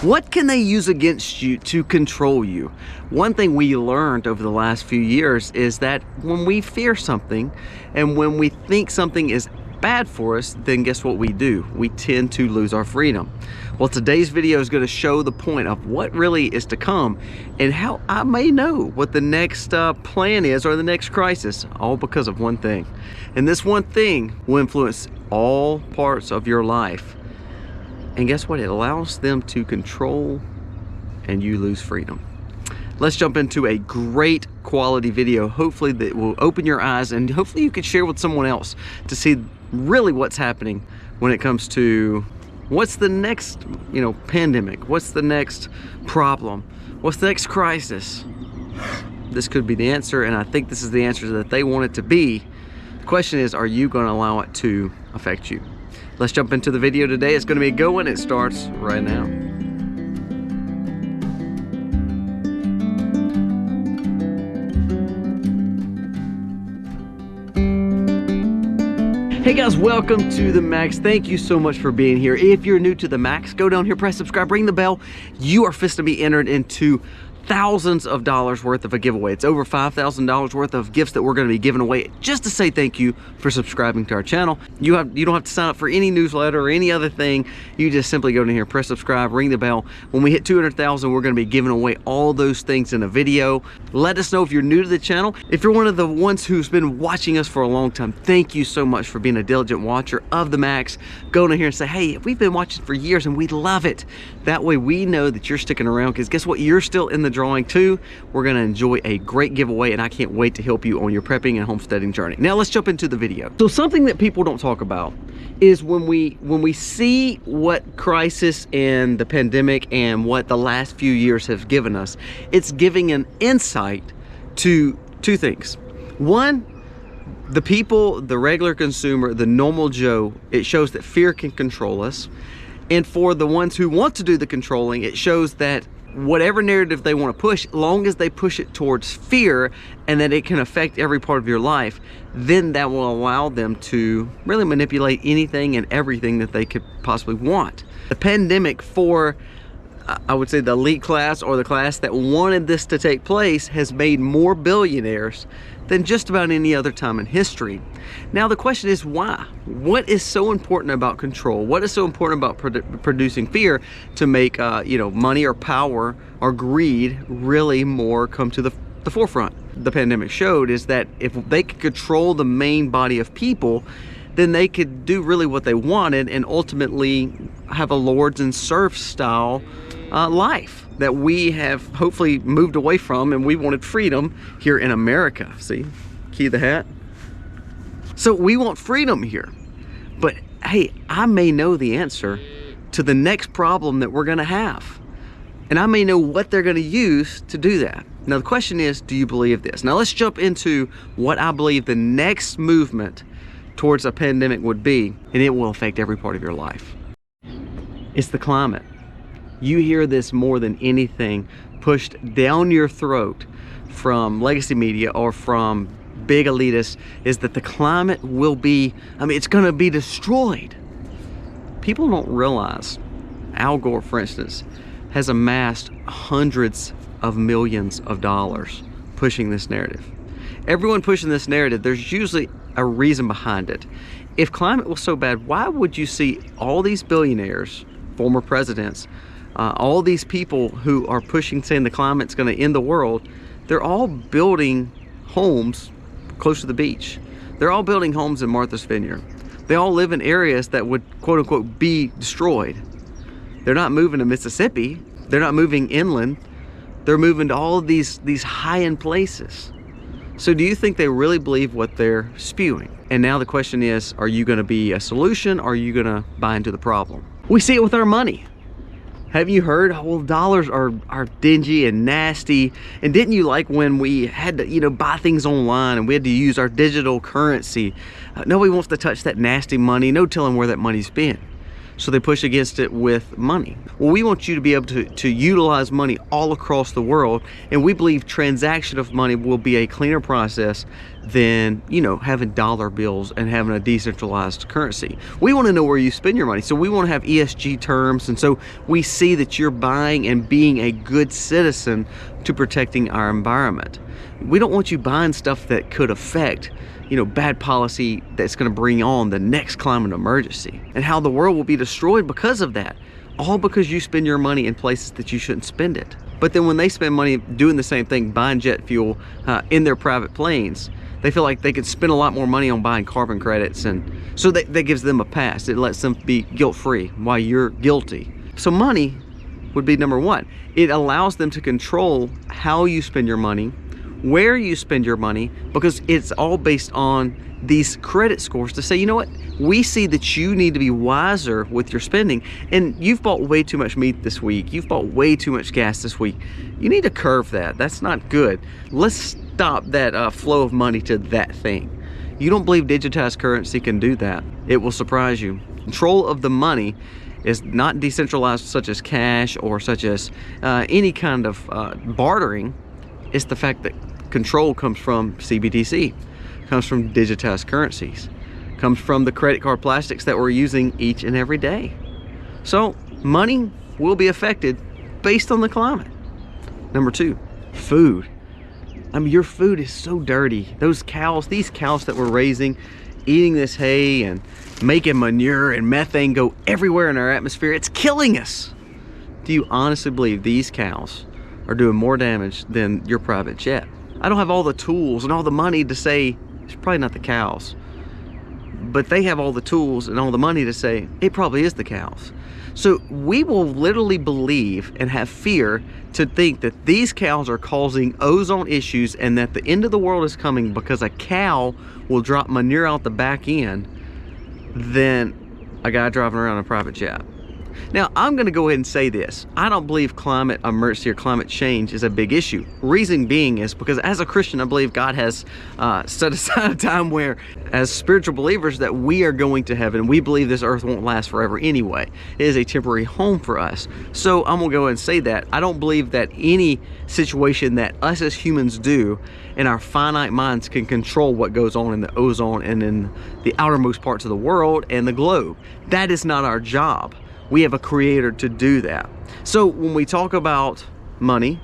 What can they use against you to control you? One thing we learned over the last few years is that when we fear something and when we think something is bad for us, then guess what we do? We tend to lose our freedom. Well, today's video is going to show the point of what really is to come and how I may know what the next plan is or the next crisis, all because of one thing. And this one thing will influence all parts of your life. And guess what? It allows them to control and you lose freedom. Let's jump into a great quality video, hopefully that will open your eyes and hopefully you can share with someone else to see really what's happening when it comes to what's the next, pandemic, what's the next problem, what's the next crisis. This could be the answer, and I think this is the answer that they want it to be. The question is, are you going to allow it to affect you? Let's jump into the video today. It's going to be a good one. It starts right now. Hey guys, welcome to the Max. Thank you so much for being here. If you're new to the Max, go down here, press subscribe, ring the bell. You are fixed to be entered into thousands of dollars worth of a giveaway. It's over $5,000 worth of gifts that we're going to be giving away just to say thank you for subscribing to our channel. You don't have to sign up for any newsletter or any other thing. You just simply go in here, press subscribe, ring the bell. When we hit 200,000, we're going to be giving away all those things in a video. Let us know if you're new to the channel. If you're one of the ones who's been watching us for a long time, thank you so much for being a diligent watcher of the Max. Go in here and say, hey, we've been watching for years and we love it. That way we know that you're sticking around, because guess what? You're still in the drawing too. We're going to enjoy a great giveaway, and I can't wait to help you on your prepping and homesteading journey. Now let's jump into the video. So something that people don't talk about is when we see what crisis and the pandemic and what the last few years have given us, it's giving an insight to two things. One, the people, the regular consumer, the normal Joe, it shows that fear can control us. And for the ones who want to do the controlling, it shows that whatever narrative they want to push, long as they push it towards fear and that it can affect every part of your life, then that will allow them to really manipulate anything and everything that they could possibly want. The pandemic, for I would say the elite class or the class that wanted this to take place, has made more billionaires than just about any other time in history. Now the question is why? What is so important about control? What is so important about producing fear to make money or power or greed really more come to the forefront? The pandemic showed is that if they could control the main body of people, then they could do really what they wanted and ultimately have a lords and serfs style life that we have hopefully moved away from, and we wanted freedom here in America. See, key of the hat. So we want freedom here, but hey, I may know the answer to the next problem that we're going to have, and I may know what they're going to use to do that. Now the question is, do you believe this? Now let's jump into what I believe the next movement towards a pandemic would be, and it will affect every part of your life. It's the climate. You hear this more than anything pushed down your throat from legacy media or from big elitists, is that the climate will be, it's going to be destroyed. People don't realize Al Gore, for instance, has amassed hundreds of millions of dollars pushing this narrative. Everyone pushing this narrative, there's usually a reason behind it. If climate was so bad, why would you see all these billionaires, former presidents, all these people who are pushing, saying the climate's going to end the world? They're all building homes close to the beach. They're all building homes in Martha's Vineyard. They all live in areas that would, quote unquote, be destroyed. They're not moving to Mississippi. They're not moving inland. They're moving to all of these high-end places. So do you think they really believe what they're spewing? And now the question is, are you going to be a solution, or are you going to buy into the problem? We see it with our money. Have you heard, well, dollars are dingy and nasty? And didn't you like when we had to, buy things online and we had to use our digital currency? Nobody wants to touch that nasty money. No telling where that money's been. So they push against it with money. Well, we want you to be able to utilize money all across the world. And we believe transaction of money will be a cleaner process than, you know, having dollar bills and having a decentralized currency. We want to know where you spend your money. So we want to have ESG terms. And so we see that you're buying and being a good citizen to protecting our environment. We don't want you buying stuff that could affect, you know, bad policy that's going to bring on the next climate emergency, and how the world will be destroyed because of that. All because you spend your money in places that you shouldn't spend it. But then when they spend money doing the same thing, buying jet fuel in their private planes, they feel like they could spend a lot more money on buying carbon credits, and so that gives them a pass. It lets them be guilt-free while you're guilty. So money would be number one. It allows them to control how you spend your money, where you spend your money, because it's all based on these credit scores to say, you know what, we see that you need to be wiser with your spending, and you've bought way too much meat this week, you've bought way too much gas this week. You need to curve that. That's not good. Let's stop that flow of money to that thing. You don't believe digitized currency can do that? It will surprise you. Control of the money is not decentralized, such as cash or such as any kind of bartering. It's the fact that control comes from CBDC, comes from digitized currencies, comes from the credit card plastics that we're using each and every day. So money will be affected based on the climate. Number two, food. I mean, your food is so dirty. Those cows, these cows that we're raising, eating this hay and making manure and methane go everywhere in our atmosphere, it's killing us. Do you honestly believe these cows are doing more damage than your private jet? I don't have all the tools and all the money to say it's probably not the cows, but they have all the tools and all the money to say it probably is the cows. So we will literally believe and have fear to think that these cows are causing ozone issues and that the end of the world is coming because a cow will drop manure out the back end than a guy driving around a private jet. Now, I'm going to go ahead and say this. I don't believe climate emergency or climate change is a big issue. Reason being is because as a Christian, I believe God has set aside a time where, as spiritual believers, that we are going to heaven. We believe this earth won't last forever anyway. It is a temporary home for us. So I'm going to go ahead and say that. I don't believe that any situation that us as humans do in our finite minds can control what goes on in the ozone and in the outermost parts of the world and the globe. That is not our job. We have a creator to do that. So when we talk about money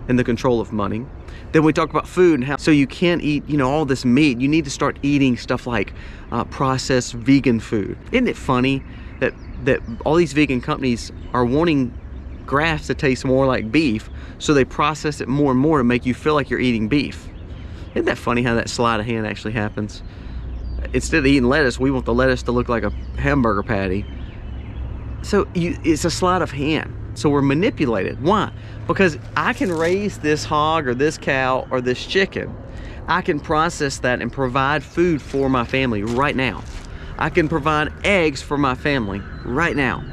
and the control of money, then we talk about food and how, so you can't eat, you know, all this meat. You need to start eating stuff like processed vegan food. Isn't it funny that all these vegan companies are wanting grass to taste more like beef, so they process it more and more to make you feel like you're eating beef? Isn't that funny how that sleight of hand actually happens? Instead of eating lettuce, we want the lettuce to look like a hamburger patty. So it's a sleight of hand. So we're manipulated. Why? Because I can raise this hog or this cow or this chicken. I can process that and provide food for my family right now. I can provide eggs for my family right now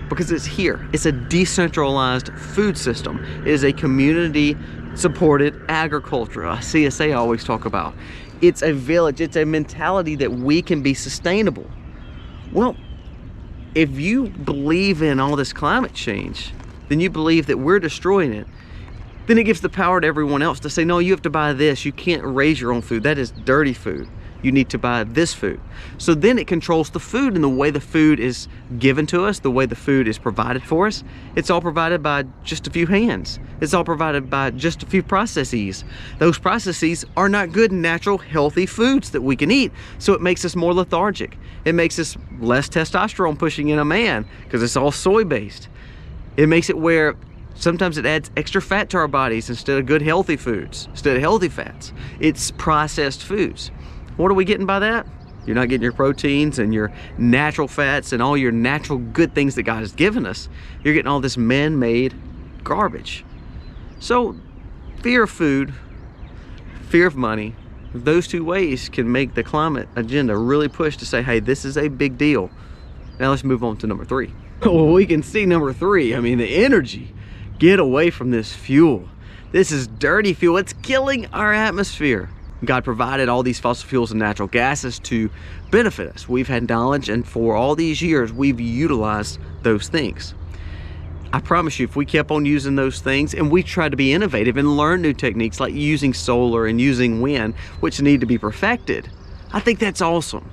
because it's here. It's a decentralized food system. It is a community supported agriculture. CSA always talk about. It's a village. It's a mentality that we can be sustainable. Well, if you believe in all this climate change, then you believe that we're destroying it. Then it gives the power to everyone else to say, no, you have to buy this. You can't raise your own food. That is dirty food. You need to buy this food. So then it controls the food and the way the food is given to us, the way the food is provided for us. It's all provided by just a few hands. It's all provided by just a few processes. Those processes are not good, natural, healthy foods that we can eat. So it makes us more lethargic. It makes us less testosterone pushing in a man because it's all soy-based. It makes it where sometimes it adds extra fat to our bodies instead of good healthy foods, instead of healthy fats. It's processed foods. What are we getting by that? You're not getting your proteins and your natural fats and all your natural good things that God has given us. You're getting all this man-made garbage. So fear of food, fear of money, those two ways can make the climate agenda really push to say, hey, this is a big deal. Now let's move on to number three. Well, we can see number three. I mean, the energy. Get away from this fuel. This is dirty fuel. It's killing our atmosphere. God provided all these fossil fuels and natural gases to benefit us. We've had knowledge, and for all these years, we've utilized those things. I promise you, if we kept on using those things and we tried to be innovative and learn new techniques like using solar and using wind, which need to be perfected, I think that's awesome.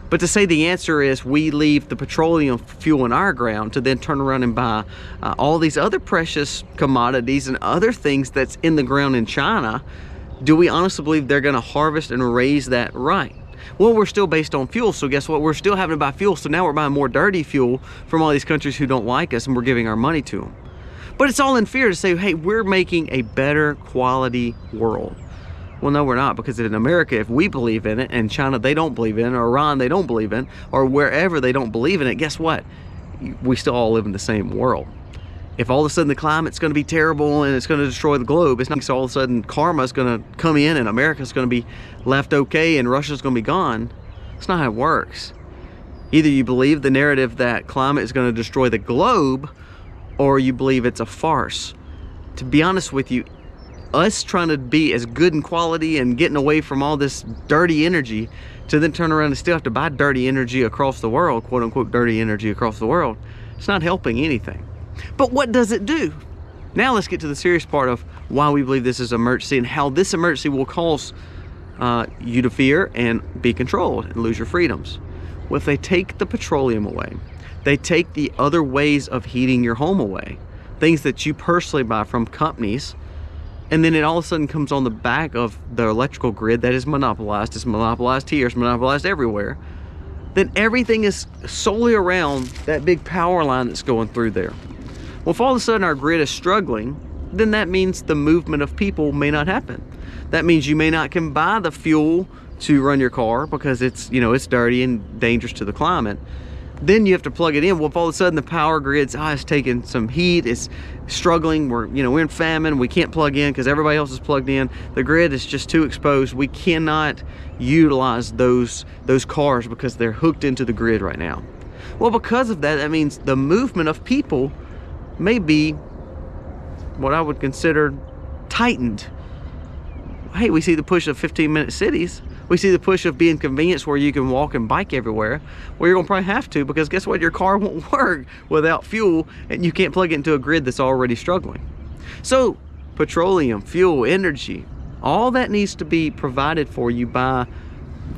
But to say the answer is we leave the petroleum fuel in our ground to then turn around and buy all these other precious commodities and other things that's in the ground in China, do we honestly believe they're going to harvest and raise that right? Well, we're still based on fuel, so guess what? We're still having to buy fuel, so now we're buying more dirty fuel from all these countries who don't like us, and we're giving our money to them. But it's all in fear to say, hey, we're making a better quality world. Well, no, we're not, because in America, if we believe in it, and China, they don't believe in it, or Iran, they don't believe in it, or wherever they don't believe in it, guess what? We still all live in the same world. If all of a sudden the climate's going to be terrible and it's going to destroy the globe, it's not so all of a sudden karma's going to come in and America's going to be left okay and Russia's going to be gone. That's not how it works. Either you believe the narrative that climate is going to destroy the globe, or you believe it's a farce. To be honest with you, us trying to be as good in quality and getting away from all this dirty energy to then turn around and still have to buy dirty energy across the world, quote unquote dirty energy across the world, it's not helping anything. But what does it do? Now let's get to the serious part of why we believe this is an emergency and how this emergency will cause you to fear and be controlled and lose your freedoms. Well, if they take the petroleum away, they take the other ways of heating your home away, things that you personally buy from companies, and then it all of a sudden comes on the back of the electrical grid that is monopolized. It's monopolized here, it's monopolized everywhere. Then everything is solely around that big power line that's going through there. Well, if all of a sudden our grid is struggling, then that means the movement of people may not happen. That means you may not can buy the fuel to run your car because it's, you know, it's dirty and dangerous to the climate. Then you have to plug it in. Well, if all of a sudden the power grid's it's taking some heat, it's struggling, we're in famine, we can't plug in because everybody else is plugged in, the grid is just too exposed, we cannot utilize those cars because they're hooked into the grid right now. Well, because of that, that means the movement of people may be what I would consider tightened. Hey, we see the push of 15-minute cities. We see the push of being convenience where you can walk and bike everywhere. Well, you're gonna probably have to, because guess what? Your car won't work without fuel, and you can't plug it into a grid that's already struggling. So petroleum, fuel, energy, all that needs to be provided for you by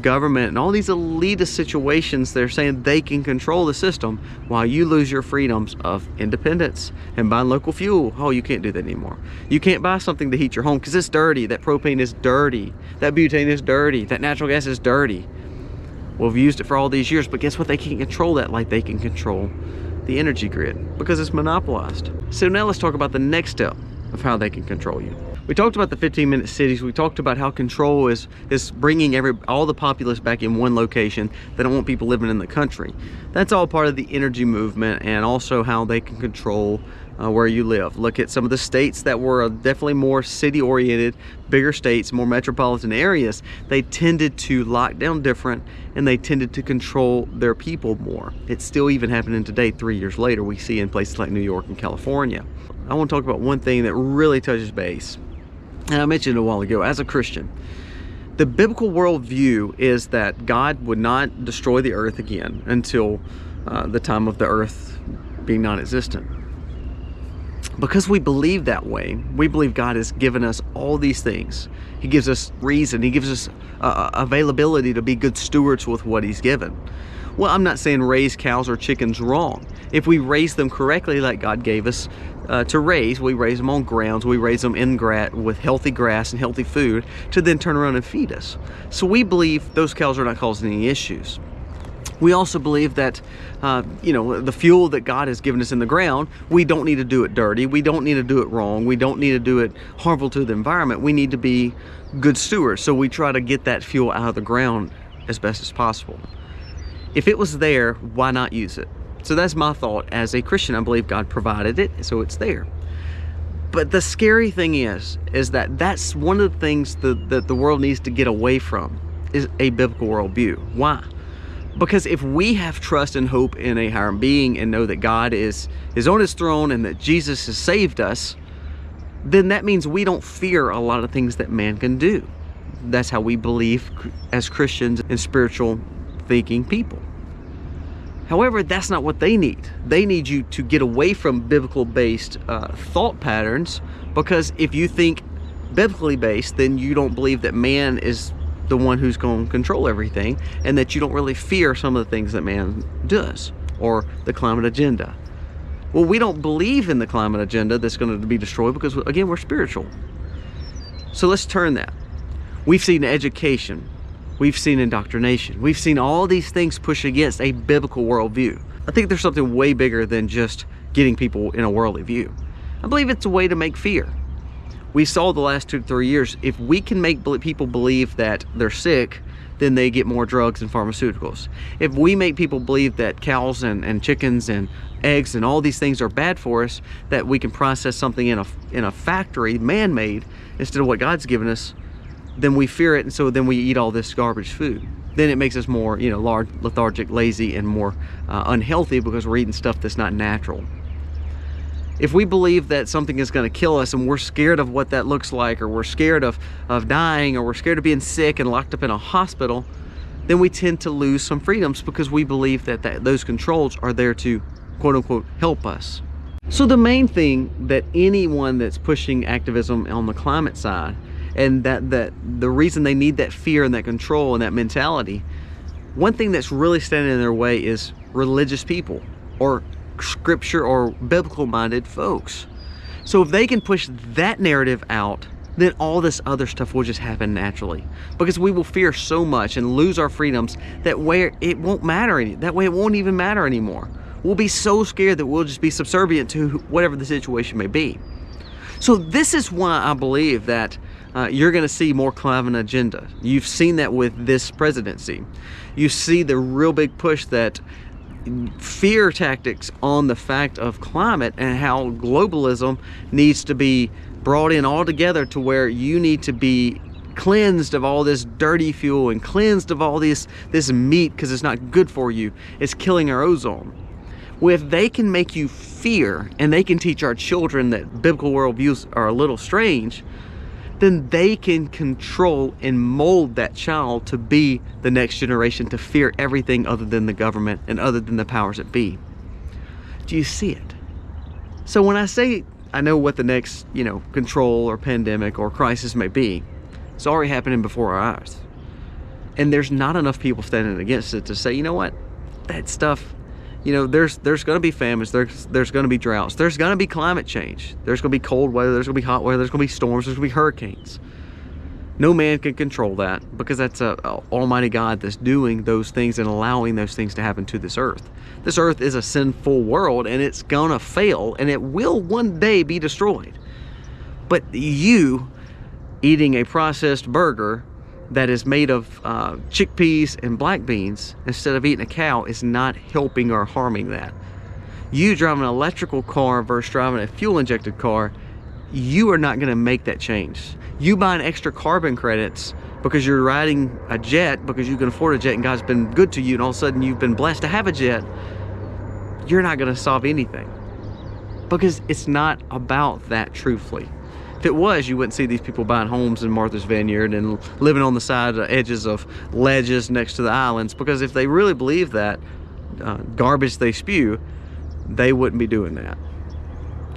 government and all these elitist situations. They're saying they can control the system while you lose your freedoms of independence and buying local fuel. Oh, you can't do that anymore. You can't buy something to heat your home because it's dirty. That propane is dirty. That butane is dirty. That natural gas is dirty. Well, we've used it for all these years, but guess what? They can't control that like they can control the energy grid because it's monopolized. So now let's talk about the next step of how they can control you. We talked about the 15-minute cities. We talked about how control is bringing all the populace back in one location. They don't want people living in the country. That's all part of the energy movement, and also how they can control where you live. Look at some of the states that were definitely more city-oriented, bigger states, more metropolitan areas. They tended to lock down different, and they tended to control their people more. It's still even happening today, 3 years later, we see in places like New York and California. I want to talk about one thing that really touches base. And I mentioned a while ago, as a Christian, the biblical worldview is that God would not destroy the earth again until the time of the earth being non-existent. Because we believe that way, we believe God has given us all these things. He gives us reason, He gives us availability to be good stewards with what He's given. Well, I'm not saying raise cows or chickens wrong. If we raise them correctly like God gave us to raise, we raise them on grounds, we raise them with healthy grass and healthy food to then turn around and feed us. So we believe those cows are not causing any issues. We also believe that, the fuel that God has given us in the ground, we don't need to do it dirty. We don't need to do it wrong. We don't need to do it harmful to the environment. We need to be good stewards. So we try to get that fuel out of the ground as best as possible. If it was there, why not use it? So that's my thought. As a Christian, I believe God provided it, so it's there. But the scary thing is that that's one of the things that the world needs to get away from, is a biblical worldview. Why? Because if we have trust and hope in a higher being and know that God is on His throne and that Jesus has saved us, then that means we don't fear a lot of things that man can do. That's how we believe as Christians and spiritual thinking people. However, that's not what they need. They need you to get away from biblical-based thought patterns, because if you think biblically based, then you don't believe that man is the one who's going to control everything, and that you don't really fear some of the things that man does, or the climate agenda. Well, we don't believe in the climate agenda that's going to be destroyed, because again, we're spiritual. So let's turn that. We've seen education, we've seen indoctrination, we've seen all these things push against a biblical worldview. I think there's something way bigger than just getting people in a worldly view. I believe it's a way to make fear. We saw the last 2 to 3 years, if we can make people believe that they're sick, then they get more drugs and pharmaceuticals. If we make people believe that cows and chickens and eggs and all these things are bad for us, that we can process something in a factory, man-made, instead of what God's given us, then we fear it, and so then we eat all this garbage food. Then it makes us more, lethargic, lazy, and more unhealthy, because we're eating stuff that's not natural. If we believe that something is going to kill us and we're scared of what that looks like, or we're scared of dying, or we're scared of being sick and locked up in a hospital, then we tend to lose some freedoms, because we believe that those controls are there to, quote unquote, help us. So the main thing that anyone that's pushing activism on the climate side, and that the reason they need that fear and that control and that mentality, one thing that's really standing in their way is religious people, or scripture or biblical minded folks. So if they can push that narrative out, then all this other stuff will just happen naturally, because we will fear so much and lose our freedoms that way it won't matter that way it won't even matter anymore. We'll be so scared that we'll just be subservient to whatever the situation may be. So this is why I believe that you're going to see more climate agenda. You've seen that with this presidency. You see the real big push, that fear tactics on the fact of climate, and how globalism needs to be brought in all together, to where you need to be cleansed of all this dirty fuel and cleansed of all this meat, because it's not good for you. It's killing our ozone. Well, if they can make you fear, and they can teach our children that biblical worldviews are a little strange, then they can control and mold that child to be the next generation, to fear everything other than the government and other than the powers that be. Do you see it? So when I say I know what the next, control or pandemic or crisis may be, it's already happening before our eyes. And there's not enough people standing against it to say, you know what, that stuff, there's going to be famines, there's going to be droughts, there's going to be climate change, there's going to be cold weather, there's going to be hot weather, there's going to be storms, there's going to be hurricanes. No man can control that, because that's a almighty God that's doing those things and allowing those things to happen to this earth. This earth is a sinful world, and it's going to fail, and it will one day be destroyed. But you eating a processed burger that is made of chickpeas and black beans instead of eating a cow is not helping or harming that. You driving an electrical car versus driving a fuel injected car, you are not going to make that change. You buying extra carbon credits because you're riding a jet, because you can afford a jet and God's been good to you, and all of a sudden you've been blessed to have a jet, you're not going to solve anything, because it's not about that, truthfully. If it was, you wouldn't see these people buying homes in Martha's Vineyard and living on the side edges of ledges next to the islands, because if they really believe that garbage they spew, they wouldn't be doing that.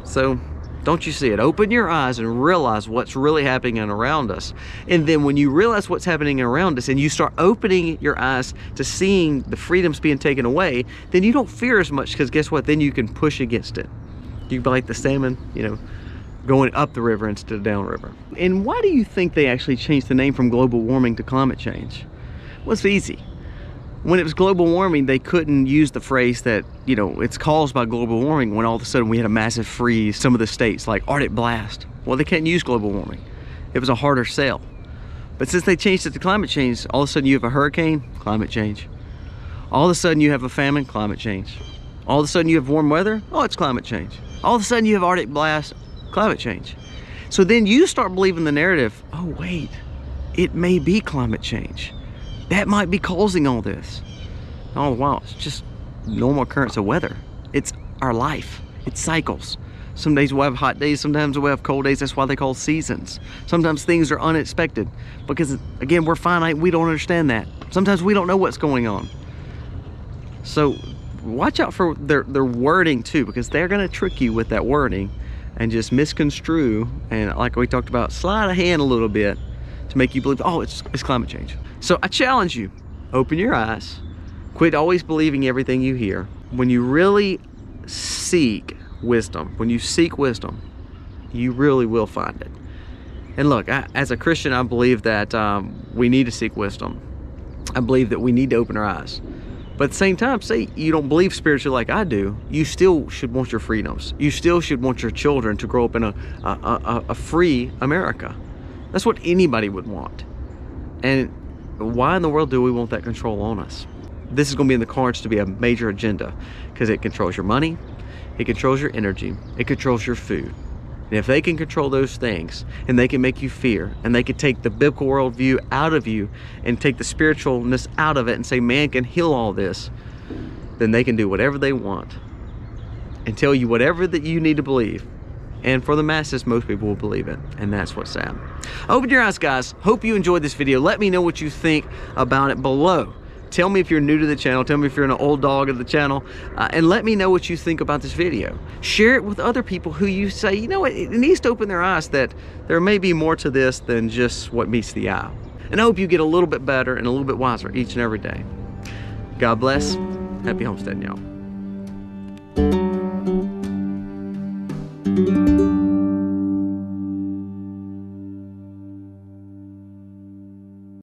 So don't you see it? Open your eyes and realize what's really happening around us. And then when you realize what's happening around us, and you start opening your eyes to seeing the freedoms being taken away, then you don't fear as much, because guess what? Then you can push against it. You can be like the salmon, going up the river instead of downriver. And why do you think they actually changed the name from global warming to climate change? Well, it's easy. When it was global warming, they couldn't use the phrase that, it's caused by global warming, when all of a sudden we had a massive freeze, some of the states like Arctic blast. Well, they can't use global warming. It was a harder sell. But since they changed it to climate change, all of a sudden you have a hurricane, climate change. All of a sudden you have a famine, climate change. All of a sudden you have warm weather, oh, it's climate change. All of a sudden you have Arctic blast, climate change. So then you start believing the narrative, oh wait, it may be climate change. That might be causing all this. All the while, it's just normal occurrence of weather. It's our life. It cycles. Some days we'll have hot days, sometimes we'll have cold days. That's why they call seasons. Sometimes things are unexpected, because again, we're finite, we don't understand that. Sometimes we don't know what's going on. So watch out for their wording too, because they're going to trick you with that wording and just misconstrue, and like we talked about, slide a hand a little bit to make you believe, oh, it's climate change. So I challenge you, open your eyes, quit always believing everything you hear. When you really seek wisdom, you really will find it. And look, as a Christian, I believe that we need to seek wisdom. I believe that we need to open our eyes. But at the same time, say you don't believe spiritually like I do, you still should want your freedoms. You still should want your children to grow up in a free America. That's what anybody would want. And why in the world do we want that control on us? This is going to be in the cards to be a major agenda, because it controls your money, it controls your energy, it controls your food. And if they can control those things, and they can make you fear, and they can take the biblical worldview out of you and take the spiritualness out of it and say man can heal all this, then they can do whatever they want and tell you whatever that you need to believe. And for the masses, most people will believe it, and that's what's sad. Open your eyes, guys. Hope you enjoyed this video. Let me know what you think about it below. Tell me if you're new to the channel. Tell me if you're an old dog of the channel. And let me know what you think about this video. Share it with other people who you say, you know what, it needs to open their eyes that there may be more to this than just what meets the eye. And I hope you get a little bit better and a little bit wiser each and every day. God bless. Happy homesteading, y'all.